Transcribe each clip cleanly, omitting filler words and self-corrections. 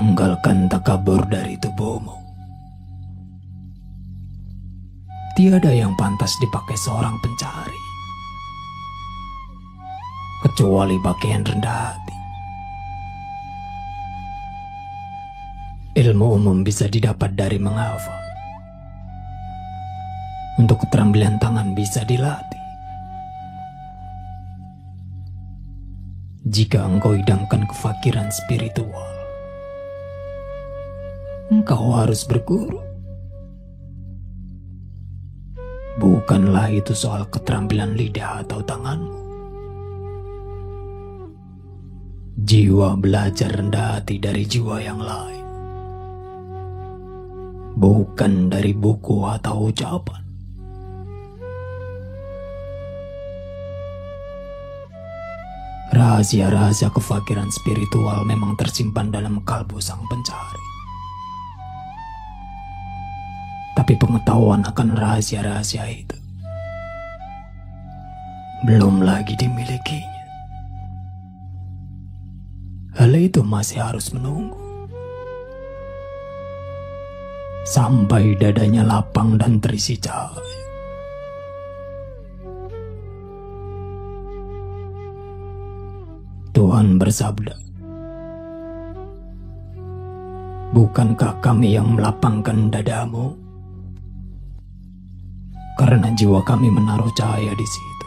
Tanggalkan takabur dari tubuhmu. Tiada yang pantas dipakai seorang pencari, kecuali pakaian rendah hati. Ilmu umum bisa didapat dari menghafal. Untuk keterampilan tangan bisa dilatih. Jika engkau idamkan kefakiran spiritual, engkau harus berguru. Bukanlah itu soal keterampilan lidah atau tanganmu. Jiwa belajar rendah hati dari jiwa yang lain, bukan dari buku atau ucapan. Rahasia-rahasia kefakiran spiritual memang tersimpan dalam kalbu sang pencari. Tapi pengetahuan akan rahasia-rahasia itu belum lagi dimilikinya. Hal itu masih harus menunggu sampai dadanya lapang dan terisi cahaya. Tuhan bersabda, "Bukankah kami yang melapangkan dadamu? Karena jiwa kami menaruh cahaya di situ.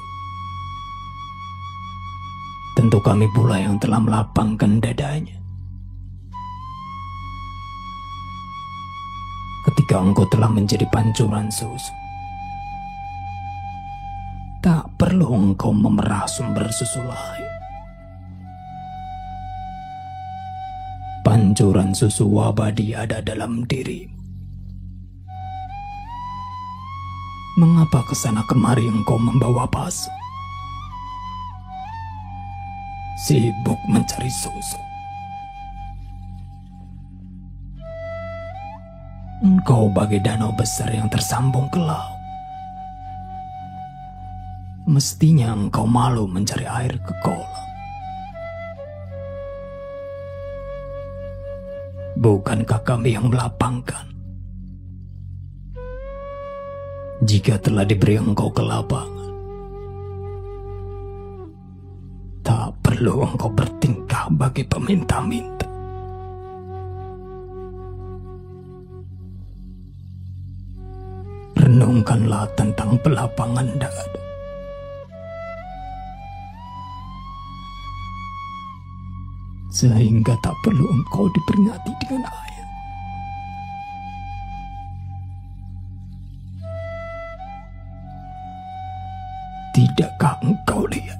Tentu kami pula yang telah melapangkan dadanya. Ketika engkau telah menjadi pancuran susu, tak perlu engkau memerah sumber susu lain. Pancuran susu abadi ada dalam dirimu. Mengapa kesana kemari engkau membawa pasu? Sibuk mencari susu. Engkau bagai danau besar yang tersambung ke laut. Mestinya engkau malu mencari air ke kolam. Bukankah kami yang melapangkan? Jika telah diberi engkau kelapangan, tak perlu engkau bertingkah bagi peminta-minta. Renungkanlah tentang pelapangan dada. Sehingga tak perlu engkau diperingati dengan ayat. Tidakkah engkau lihat?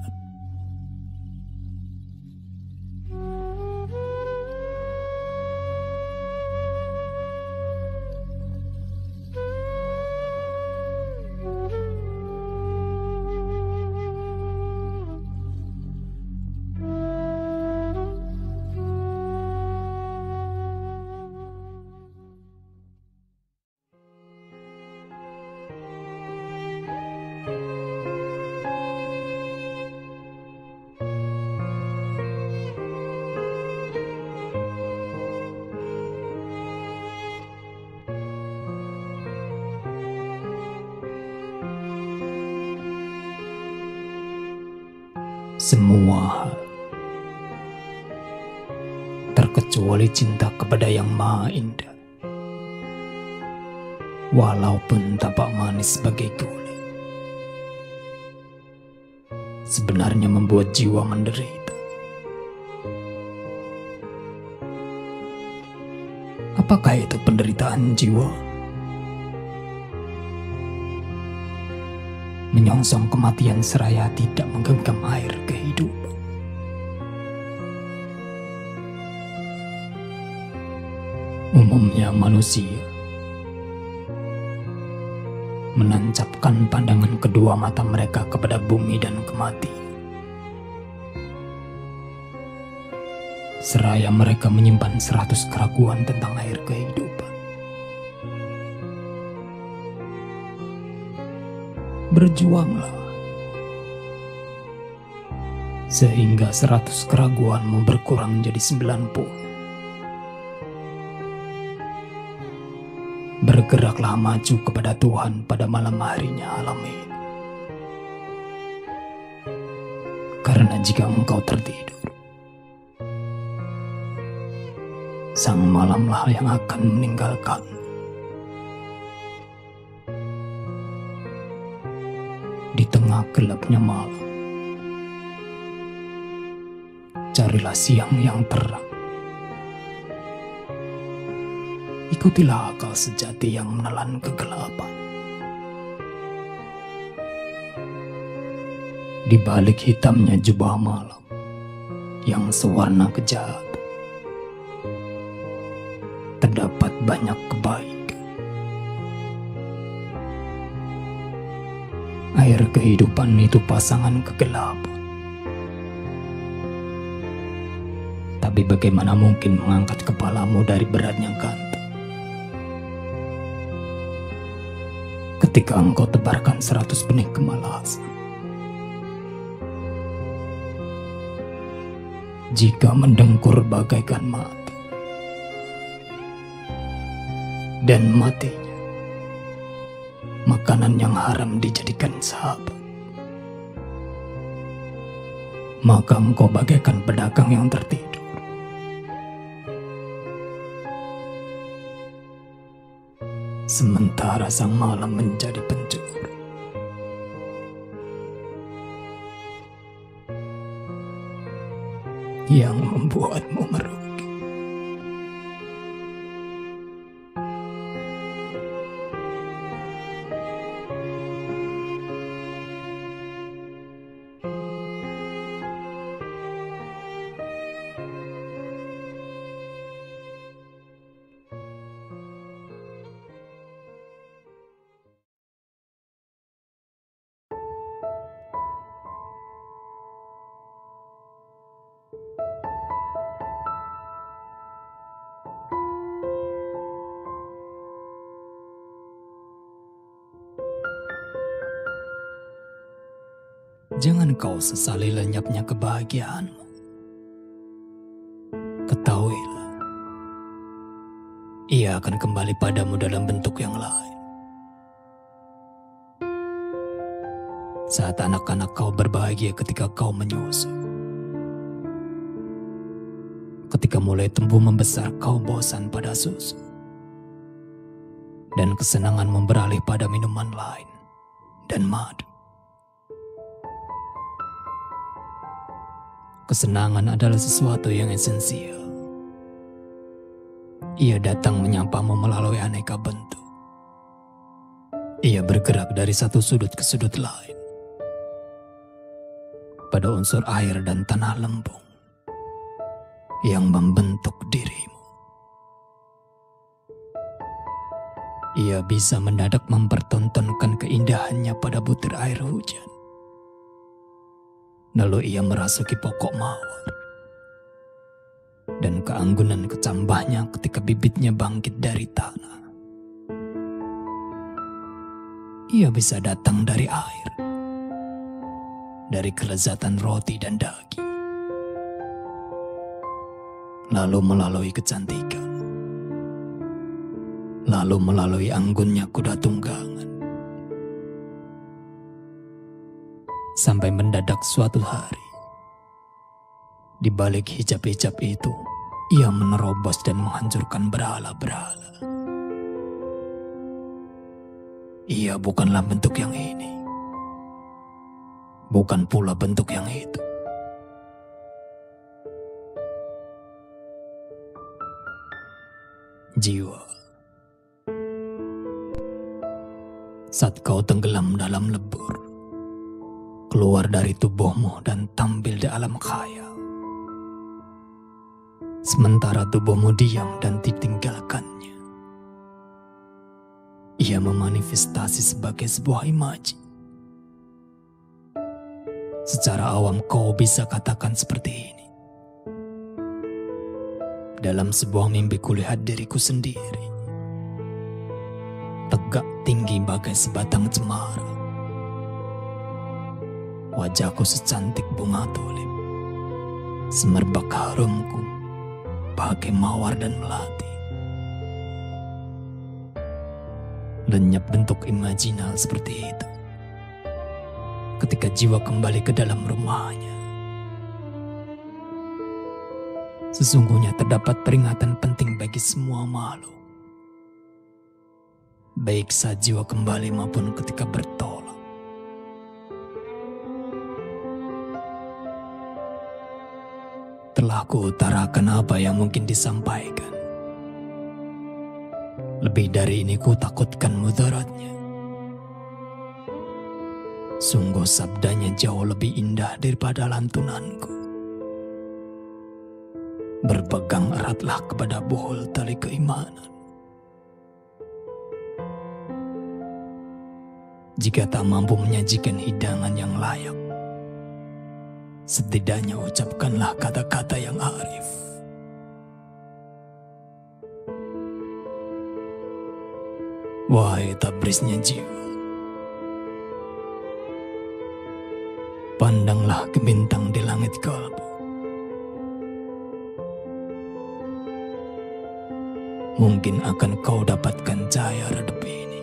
Semua hal, terkecuali cinta kepada yang maha indah, walaupun tampak manis sebagai gula, sebenarnya membuat jiwa menderita. Apakah itu penderitaan jiwa? Menyongsong kematian seraya tidak menggenggam air kehidupan. Umumnya manusia menancapkan pandangan kedua mata mereka kepada bumi dan kematian. Seraya mereka menyimpan 100 keraguan tentang air kehidupan. Berjuanglah, sehingga 100 keraguanmu berkurang menjadi 90. Bergeraklah maju kepada Tuhan pada malam harinya alam ini. Karena jika engkau tertidur, sang malamlah yang akan meninggalkan. Di tengah gelapnya malam, carilah siang yang terang. Ikutilah akal sejati yang menelan kegelapan. Di balik hitamnya jubah malam yang sewarna kejahatan, terdapat banyak kebaikan. Air kehidupan itu pasangan kegelapan. Tapi bagaimana mungkin mengangkat kepalamu dari beratnya ganteng ketika engkau tebarkan 100 benih kemalasan? Jika mendengkur bagaikan mati, dan matinya makanan yang haram dijadikan sahabat, maka engkau bagaikan pedagang yang tertidur. Sementara sang malam menjadi pencuri yang membuatmu merugi. Jangan kau sesali lenyapnya kebahagiaanmu. Ketahuilah, ia akan kembali padamu dalam bentuk yang lain. Saat anak-anak kau berbahagia ketika kau menyusu, ketika mulai tumbuh membesar kau bosan pada susu, dan kesenangan beralih pada minuman lain dan madu. Kesenangan adalah sesuatu yang esensial. Ia datang menyapamu melalui aneka bentuk. Ia bergerak dari satu sudut ke sudut lain. Pada unsur air dan tanah lembung yang membentuk dirimu. Ia bisa mendadak mempertontonkan keindahannya pada butir air hujan. Lalu ia merasuki pokok mawar, dan keanggunan kecambahnya ketika bibitnya bangkit dari tanah. Ia bisa datang dari air, dari kelezatan roti dan daging, lalu melalui kecantikan, lalu melalui anggunnya kuda tunggangan, sampai mendadak suatu hari, di balik hijab-hijab itu, ia menerobos dan menghancurkan berhala-berhala. Ia bukanlah bentuk yang ini, bukan pula bentuk yang itu. Jiwa, saat kau tenggelam dalam lebur, keluar dari tubuhmu dan tampil di alam khayal. Sementara tubuhmu diam dan ditinggalkannya, ia memanifestasi sebagai sebuah imaji. Secara awam kau bisa katakan seperti ini. Dalam sebuah mimpi kulihat diriku sendiri, tegak tinggi bagai sebatang cemara. Wajahku secantik bunga tulip, semerbak harumku bagai mawar dan melati. Lenyap bentuk imajinal seperti itu ketika jiwa kembali ke dalam rumahnya. Sesungguhnya terdapat peringatan penting bagi semua makhluk, baik saat jiwa kembali maupun ketika bertolak. Telah kuutarakan apa yang mungkin disampaikan. Lebih dari ini ku takutkan mudaratnya. Sungguh sabdanya jauh lebih indah daripada lantunanku. Berpegang eratlah kepada buhul tali keimanan. Jika tak mampu menyajikan hidangan yang layak, setidaknya ucapkanlah kata-kata yang arif. Wahai tabrisnya jiwa, pandanglah ke bintang di langit kalbu. Mungkin akan kau dapatkan cahaya redup ini.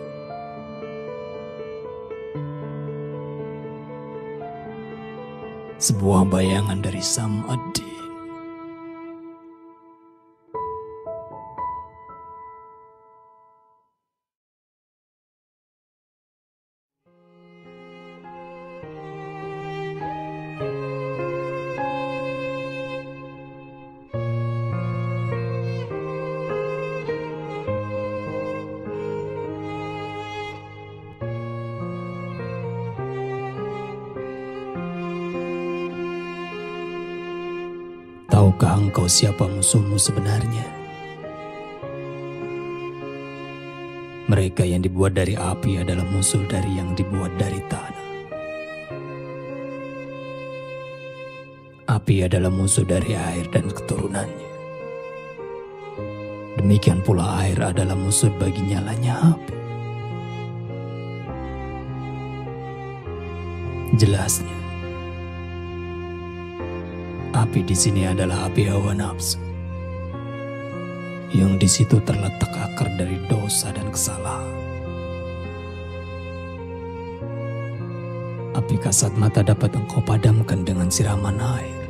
Sebuah bayangan dari Sam'ad-Din. Tahukah engkau siapa musuhmu sebenarnya? Mereka yang dibuat dari api adalah musuh dari yang dibuat dari tanah. Api adalah musuh dari air dan keturunannya. Demikian pula air adalah musuh bagi nyalanya api. Jelasnya, api di sini adalah api hawa nafsu, yang di situ terletak akar dari dosa dan kesalahan. Api kasat mata dapat engkau padamkan dengan siraman air,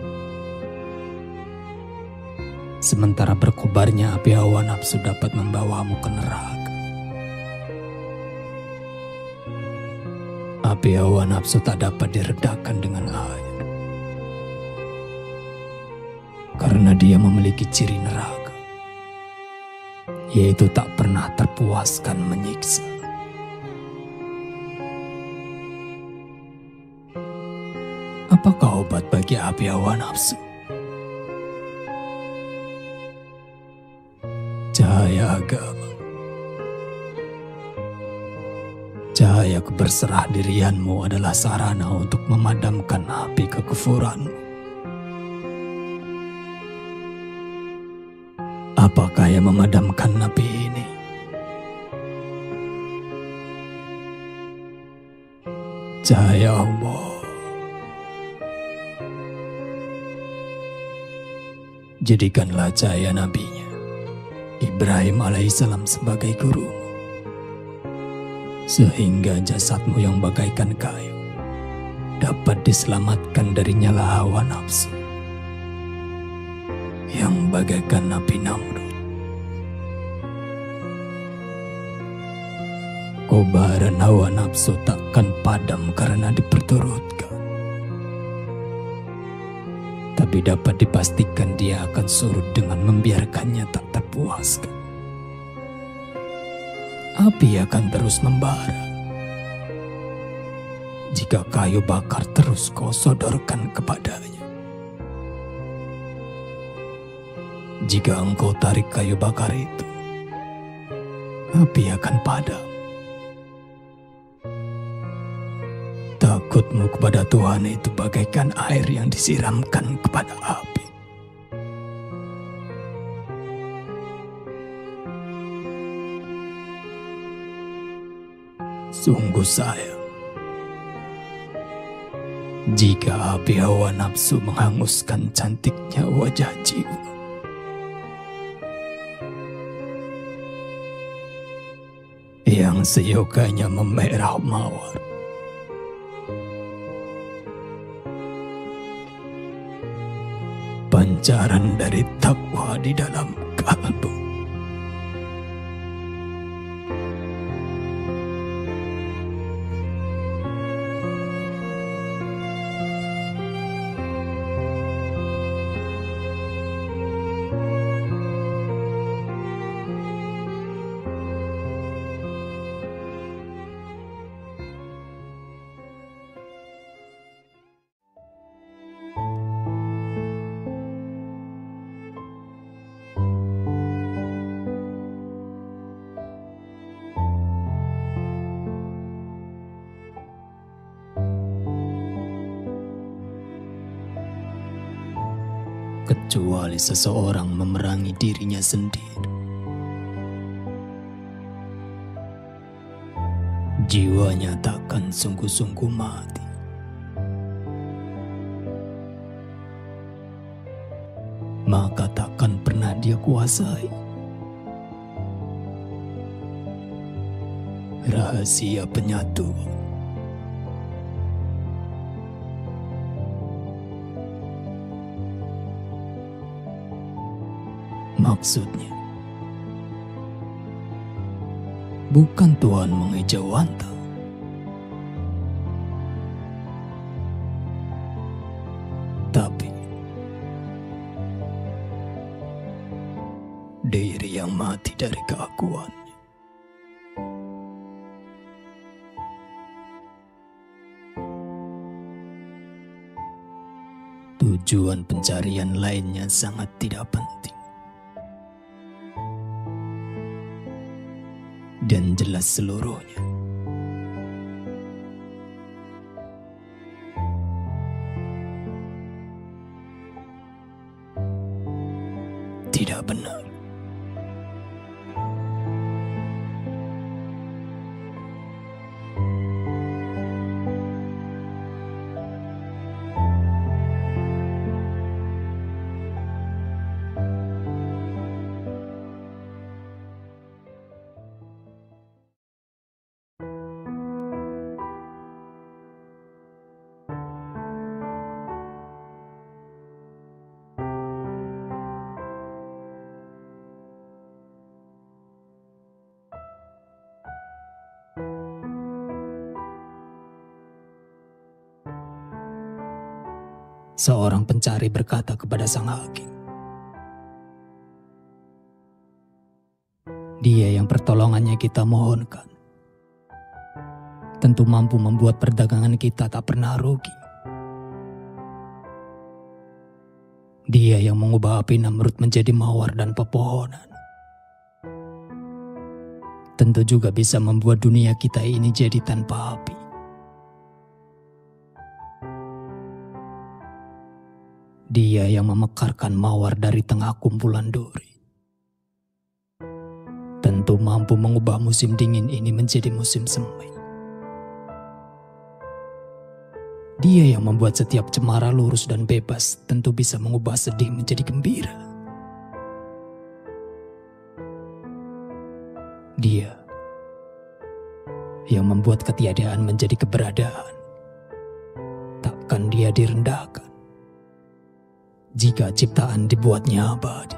sementara berkobarnya api hawa nafsu dapat membawamu ke neraka. Api hawa nafsu tak dapat diredakan dengan air, karena dia memiliki ciri neraka, yaitu tak pernah terpuaskan menyiksa. Apakah obat bagi api hawa nafsu? Cahaya agama, cahaya keberserah dirianmu adalah sarana untuk memadamkan api kekufuranmu. Apakah yang memadamkan api ini? Cahaya Allah. Jadikanlah cahaya nabinya Ibrahim alaihissalam sebagai gurumu, sehingga jasadmu yang bagaikan kayu dapat diselamatkan dari nyala hawa nafsu yang bagaikan api Namrud. Kobaran hawa nafsu takkan padam karena diperturutkan, tapi dapat dipastikan dia akan surut dengan membiarkannya tak terpuaskan. Api akan terus membara jika kayu bakar terus kau sodorkan kepadanya. Jika engkau tarik kayu bakar itu, api akan padam. Takutmu kepada Tuhan itu bagaikan air yang disiramkan kepada api. Sungguh sayang jika api hawa nafsu menghanguskan cantiknya wajah jiwa. Yang yang seyoganya memerah mawar. Pancaran dari takwa di dalam kalbu. Kecuali seseorang memerangi dirinya sendiri, jiwanya takkan sungguh-sungguh mati. Maka takkan pernah dia kuasai rahasia penyatuan. Maksudnya, bukan Tuhan mengejawanta, tapi diri yang mati dari keakuannya. Tujuan pencarian lainnya sangat tidak penting. Dan jelas seluruhnya. Tidak benar. Seorang pencari berkata kepada sang hakim, "Dia yang pertolongannya kita mohonkan, tentu mampu membuat perdagangan kita tak pernah rugi. Dia yang mengubah api Namrud menjadi mawar dan pepohonan, tentu juga bisa membuat dunia kita ini jadi tanpa api. Dia yang memekarkan mawar dari tengah kumpulan duri, tentu mampu mengubah musim dingin ini menjadi musim semi. Dia yang membuat setiap cemara lurus dan bebas, tentu bisa mengubah sedih menjadi gembira. Dia yang membuat ketiadaan menjadi keberadaan, takkan dia direndahkan jika ciptaan dibuatnya abadi.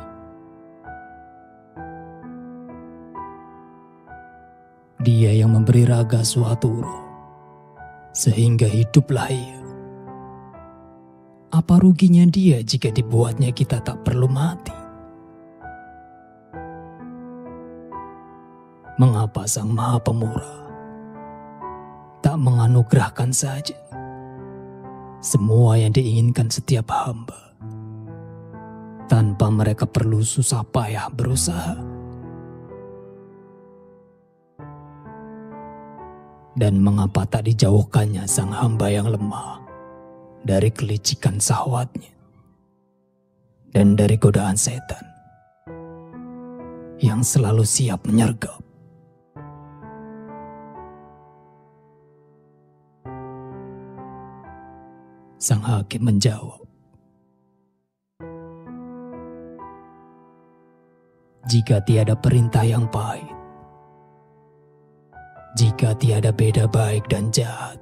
Dia yang memberi raga suatu roh, sehingga hiduplah ia. Apa ruginya dia jika dibuatnya kita tak perlu mati? Mengapa Sang Maha Pemurah tak menganugerahkan saja semua yang diinginkan setiap hamba, tanpa mereka perlu susah payah berusaha? Dan mengapa tak dijauhkannya sang hamba yang lemah dari kelicikan syahwatnya dan dari godaan setan yang selalu siap menyergap? Sang hakim menjawab, "Jika tiada perintah yang pahit, Jika tiada beda baik dan jahat,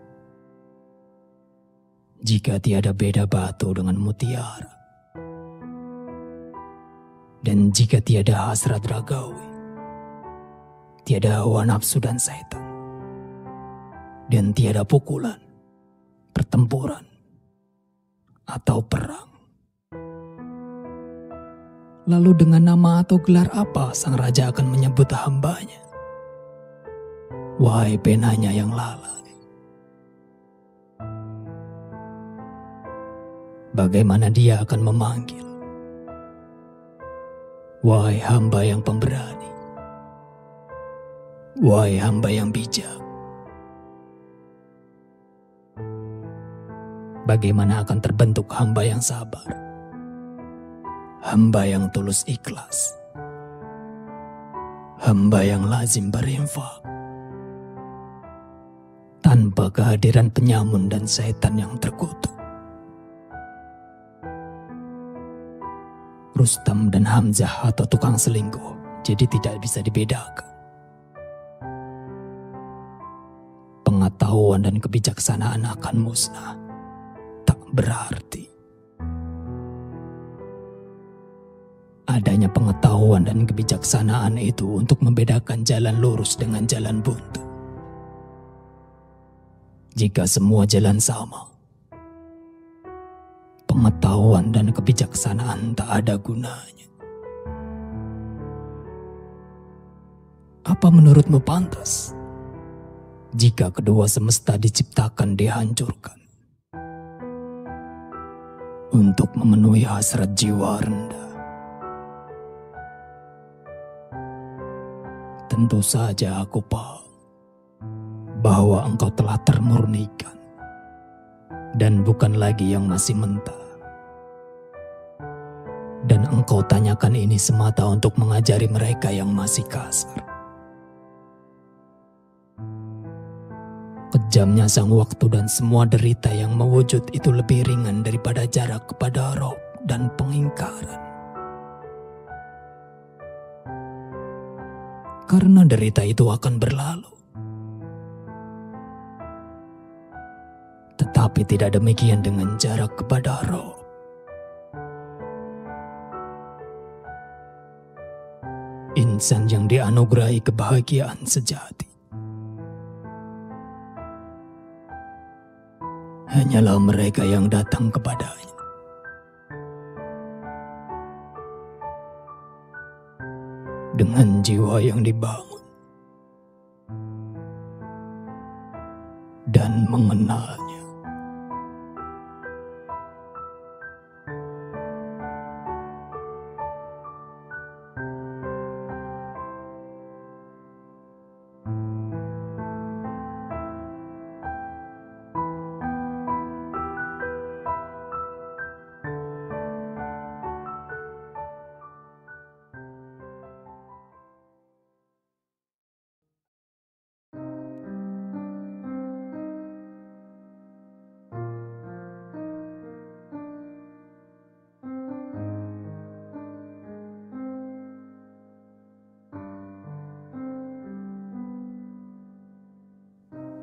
jika tiada beda batu dengan mutiara, dan jika tiada hasrat ragawi, tiada hawa nafsu dan setan, dan tiada pukulan, pertempuran, atau perang. Lalu dengan nama atau gelar apa sang raja akan menyebut hambanya? Wahai penanya yang lalai, bagaimana dia akan memanggil? Wahai hamba yang pemberani, wahai hamba yang bijak, bagaimana akan terbentuk hamba yang sabar, hamba yang tulus ikhlas, hamba yang lazim berinfak, tanpa kehadiran penyamun dan setan yang terkutuk. Rustam dan Hamzah atau tukang selingkuh jadi tidak bisa dibedakan. Pengetahuan dan kebijaksanaan akan musnah, tak berarti. Adanya pengetahuan dan kebijaksanaan itu untuk membedakan jalan lurus dengan jalan buntu. Jika semua jalan sama, pengetahuan dan kebijaksanaan tak ada gunanya. Apa menurutmu pantas jika kedua semesta diciptakan dihancurkan untuk memenuhi hasrat jiwa rendah? Tentu saja aku paham bahwa engkau telah termurnikan dan bukan lagi yang masih mentah. Dan engkau tanyakan ini semata untuk mengajari mereka yang masih kasar. Kejamnya sang waktu dan semua derita yang mewujud itu lebih ringan daripada jarak kepada roh dan pengingkaran. Karena derita itu akan berlalu. Tetapi tidak demikian dengan jarak kepada roh. Insan yang dianugerahi kebahagiaan sejati hanyalah mereka yang datang kepadanya dengan jiwa yang dibangun dan mengenalnya.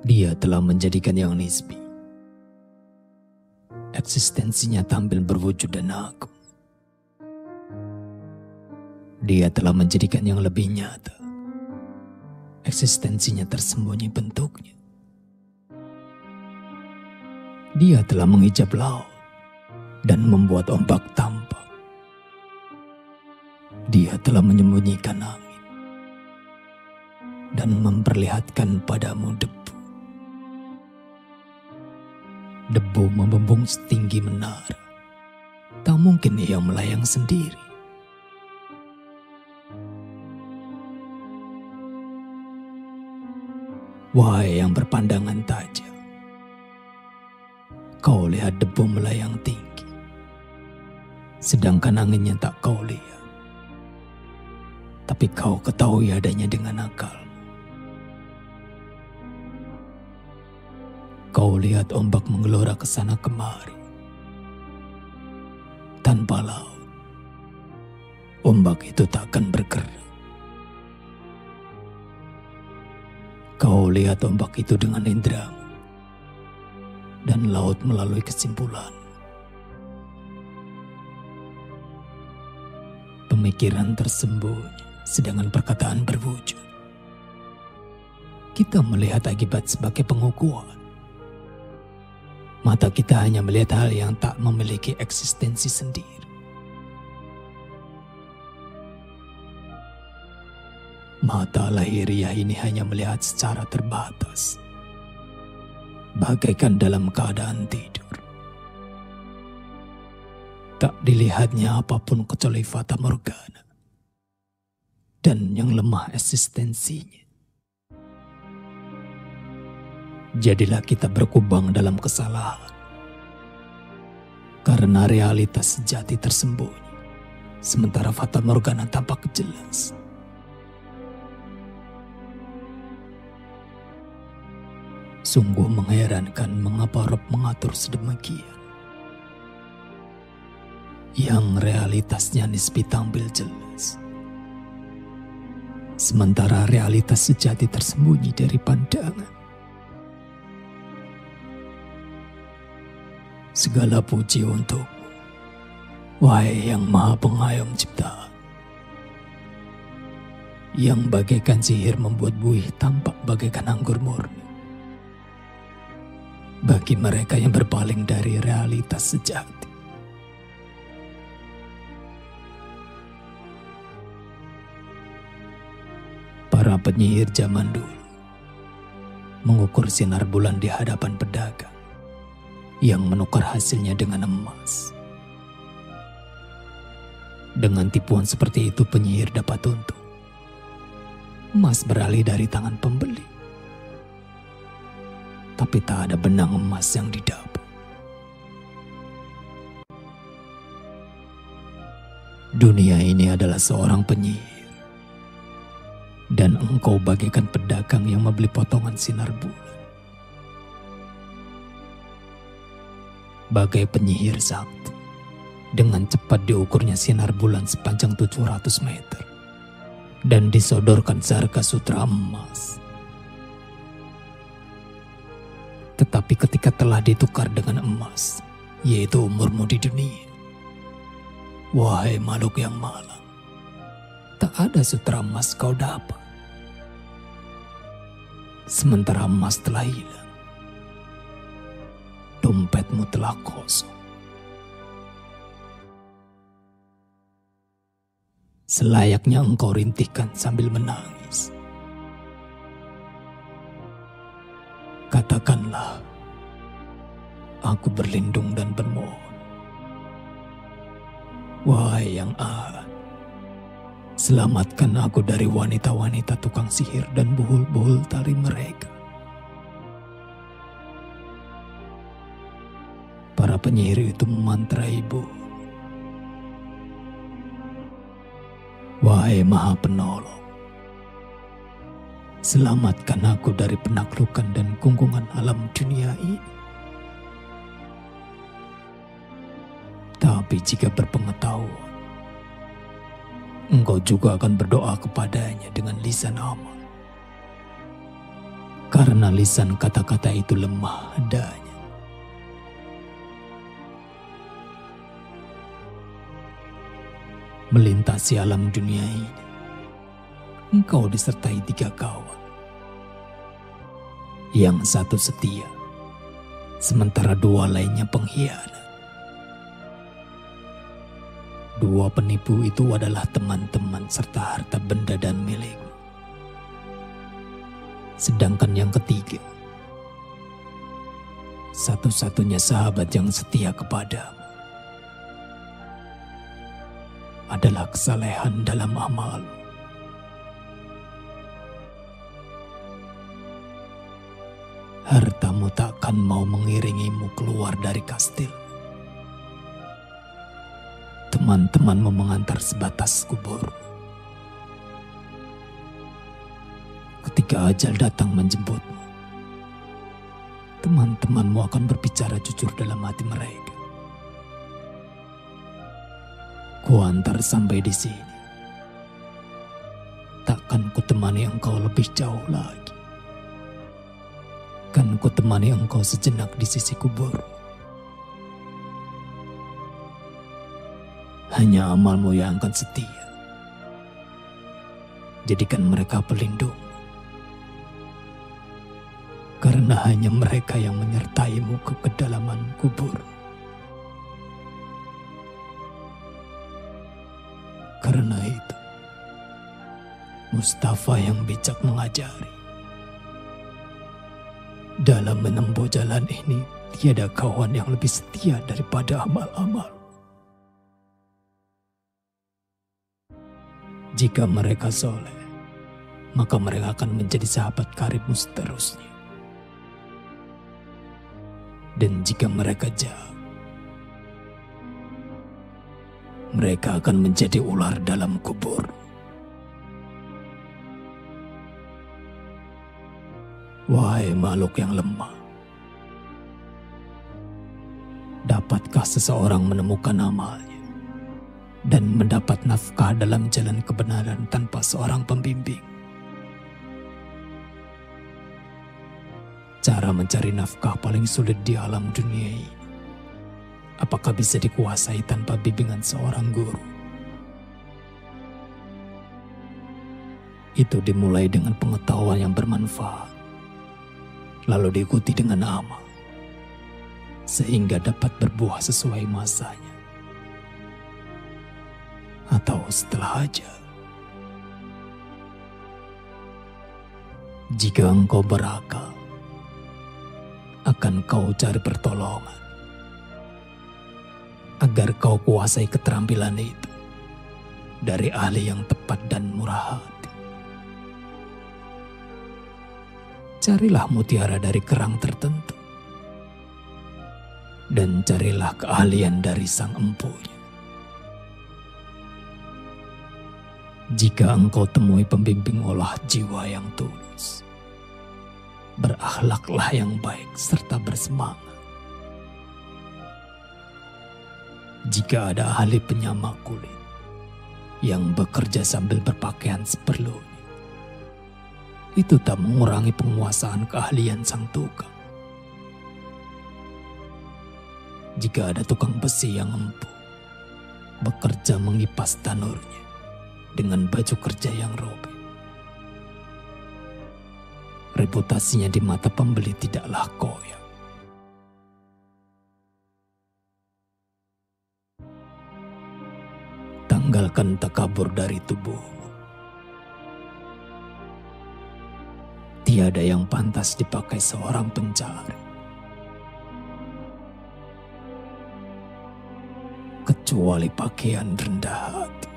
Dia telah menjadikan yang nisbi. Eksistensinya tampil berwujud dan agung. Dia telah menjadikan yang lebih nyata. Eksistensinya tersembunyi bentuknya. Dia telah menghijab laut dan membuat ombak tampak. Dia telah menyembunyikan angin dan memperlihatkan padamu debu. Debu membumbung setinggi menara. Tak mungkin ia melayang sendiri. Wahai yang berpandangan tajam, kau lihat debu melayang tinggi, sedangkan anginnya tak kau lihat. Tapi kau ketahui adanya dengan akal. Kau lihat ombak menggelora ke sana kemari. Tanpa laut, ombak itu takkan bergerak. Kau lihat ombak itu dengan indramu, dan laut melalui kesimpulan. Pemikiran tersembunyi, sedangkan perkataan berwujud. Kita melihat akibat sebagai pengukuhan. Mata kita hanya melihat hal yang tak memiliki eksistensi sendiri. Mata lahiriah ini hanya melihat secara terbatas, bagaikan dalam keadaan tidur. Tak dilihatnya apapun kecuali fata morgana, dan yang lemah eksistensinya. Jadilah kita berkubang dalam kesalahan, karena realitas sejati tersembunyi, sementara fata morgana tampak jelas. Sungguh mengherankan mengapa Rob mengatur sedemikian. Yang realitasnya nisbi tampil jelas, sementara realitas sejati tersembunyi dari pandangan. Segala puji untukmu, wahai yang maha pengayom ciptaan, yang bagaikan sihir membuat buih tampak bagaikan anggur murni. Bagi mereka yang berpaling dari realitas sejati. Para penyihir zaman dulu mengukur sinar bulan di hadapan pedagang yang menukar hasilnya dengan emas. Dengan tipuan seperti itu penyihir dapat untung. Emas beralih dari tangan pembeli. Tapi tak ada benang emas yang didapat. Dunia ini adalah seorang penyihir, dan engkau bagaikan pedagang yang membeli potongan sinar bulan. Bagai penyihir sakti, dengan cepat diukurnya sinar bulan sepanjang 700 meter, dan disodorkan seharga sutra emas. Tetapi ketika telah ditukar dengan emas, yaitu umurmu di dunia, wahai makhluk yang malang, tak ada sutra emas kau dapat. Sementara emas telah hilang, dompetmu telah kosong. Selayaknya engkau rintihkan sambil menangis. Katakanlah, aku berlindung dan bermohon. Wahai yang ahad, selamatkan aku dari wanita-wanita tukang sihir dan buhul-buhul tali mereka. Para penyihir itu memantrai ibu. Wahai Maha Penolong, selamatkan aku dari penaklukan dan gunggungan alam dunia ini. Tapi jika berpengetahuan, engkau juga akan berdoa kepadanya dengan lisan amal. Karena lisan kata-kata itu lemah adanya. Melintasi alam dunia ini, engkau disertai 3 kawan. Yang satu setia, sementara 2 lainnya pengkhianat. 2 penipu itu adalah teman-teman serta harta benda dan milikmu. Sedangkan yang ketiga, satu-satunya sahabat yang setia kepadamu, adalah kesalehan dalam amal. Hartamu takkan mau mengiringimu keluar dari kastil. Teman-temanmu mengantar sebatas kubur. Ketika ajal datang menjemputmu, teman-temanmu akan berbicara jujur dalam hati mereka. Kuantar sampai di sini. Takkan kutemani engkau lebih jauh lagi. Akan kutemani engkau sejenak di sisi kubur. Hanya amalmu yang akan setia. Jadikan mereka pelindung. Karena hanya mereka yang menyertaimu ke kedalaman kubur. Karena itu, Mustafa yang bijak mengajari, dalam menempuh jalan ini tiada kawan yang lebih setia daripada amal-amal. Jika mereka soleh, maka mereka akan menjadi sahabat karibmu seterusnya. Dan jika mereka jahat, mereka akan menjadi ular dalam kubur. Wahai makhluk yang lemah, dapatkah seseorang menemukan amalnya dan mendapat nafkah dalam jalan kebenaran tanpa seorang pembimbing? Cara mencari nafkah paling sulit di alam dunia ini, apakah bisa dikuasai tanpa bimbingan seorang guru? Itu dimulai dengan pengetahuan yang bermanfaat, lalu diikuti dengan amal, sehingga dapat berbuah sesuai masanya. Atau setelah ajal. Jika engkau berakal, akan kau cari pertolongan, agar kau kuasai keterampilan itu dari ahli yang tepat dan murah hati. Carilah mutiara dari kerang tertentu, dan carilah keahlian dari sang empunya. Jika engkau temui pembimbing olah jiwa yang tulus, berakhlaklah yang baik serta bersemangat. Jika ada ahli penyamak kulit yang bekerja sambil berpakaian seperlunya, itu tak mengurangi penguasaan keahlian sang tukang. Jika ada tukang besi yang empuh bekerja mengipas tanurnya dengan baju kerja yang robek, reputasinya di mata pembeli tidaklah koyak. Tanggalkan takabur dari tubuhmu. Tiada yang pantas dipakai seorang pencari, kecuali pakaian rendah hati.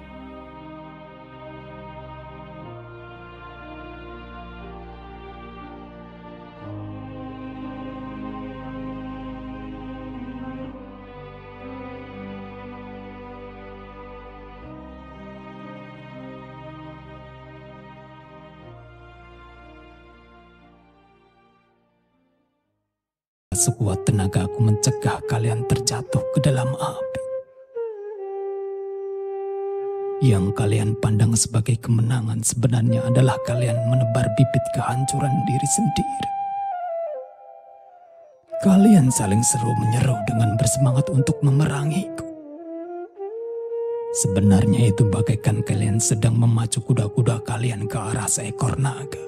Sekuat tenaga aku mencegah kalian terjatuh ke dalam api yang kalian pandang sebagai kemenangan. Sebenarnya adalah kalian menebar bibit kehancuran diri sendiri. Kalian saling seru menyeru dengan bersemangat untuk memerangiku. Sebenarnya itu bagaikan kalian sedang memacu kuda-kuda kalian ke arah seekor naga.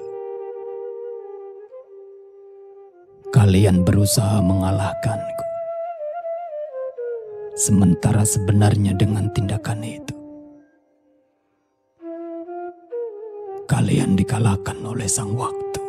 Kalian berusaha mengalahkanku, sementara sebenarnya dengan tindakan itu kalian dikalahkan oleh sang waktu.